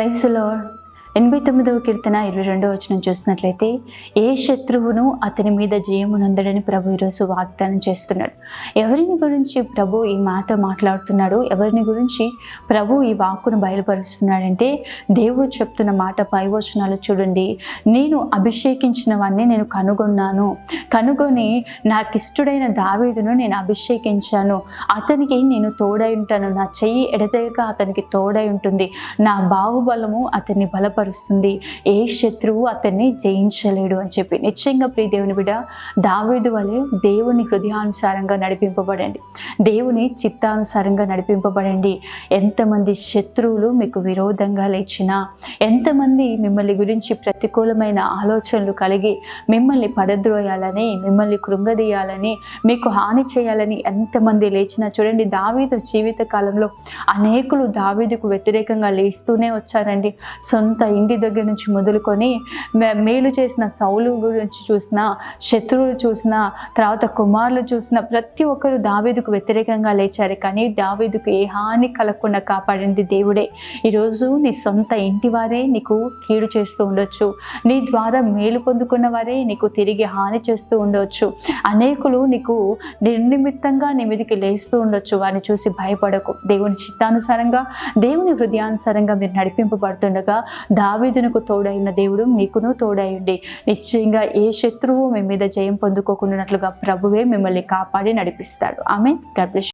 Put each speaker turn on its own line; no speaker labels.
Praise the Lord. 89వ కీర్తన 22వ వచనం చూసినట్లయితే, ఏ శత్రువును అతని మీద జయమునందడని ప్రభు ఈరోజు వాగ్దానం చేస్తున్నాడు. ఎవరిని గురించి ప్రభు ఈ మాట మాట్లాడుతున్నాడు, ఎవరిని గురించి ప్రభు ఈ వాక్కును బయలుపరుస్తున్నాడంటే, దేవుడు చెప్తున్న మాట పై వచనాలు చూడండి. నేను అభిషేకించిన వాడిని నేను కనుగొని నాకు ఇష్టడైన దావీదును నేను అభిషేకించాను. అతనికి నేను తోడై ఉంటాను. నా చెయ్యి ఎడతెగక అతనికి తోడై ఉంటుంది. నా బాహుబలము అతన్ని బలపరుస్తుంది. ఏ శత్రువు అతన్ని జయించలేడు అని చెప్పి. నిశ్చయంగా ప్రియ దేవుని బిడ్డ, దావీదు వలె దేవుని హృదయానుసారంగా నడిపింపబడండి, దేవుని చిత్తానుసారంగా నడిపింపబడండి. ఎంతమంది శత్రువులు మీకు విరోధంగా లేచినా, ఎంతమంది మిమ్మల్ని గురించి ప్రతికూలమైన ఆలోచనలు కలిగి మిమ్మల్ని పడద్రోయాలని, మిమ్మల్ని కృంగదీయాలని, మీకు హాని చేయాలని ఎంతమంది లేచినా చూడండి, దావీదు జీవిత కాలంలో అనేకులు దావీదుకు వ్యతిరేకంగా లేస్తూనే వచ్చారండి. సొంత ఇంటి దగ్గర నుంచి మొదలుకొని మేలు చేసిన సౌలు గురించి చూసిన, శత్రువులు చూసిన, తర్వాత కుమారులు చూసిన ప్రతి ఒక్కరు దావీదుకు వ్యతిరేకంగా లేచారు. కానీ దావీదుకు ఏ హాని కలగకుండా కాపాడింది దేవుడే. ఈరోజు నీ సొంత ఇంటి వారే నీకు కీడు చేస్తూ ఉండొచ్చు, నీ ద్వారా మేలు పొందుకున్న వారే నీకు తిరిగి హాని చేస్తూ ఉండవచ్చు. అనేకులు నీకు నిర్నిమిత్తంగా నీ మీదకి లేస్తూ ఉండొచ్చు. వారిని చూసి భయపడకు. దేవుని చిత్తానుసారంగా, దేవుని హృదయానుసారంగా మీరు నడిపింపబడుతుండగా దావీదునకు తోడైన దేవుడు మీకును తోడైండి. నిశ్చయంగా ఏ శత్రువు మీ మీద జయం పొందుకోకున్నట్లుగా ప్రభువే మిమ్మల్ని కాపాడి నడిపిస్తాడు. ఆమేన్. God bless you.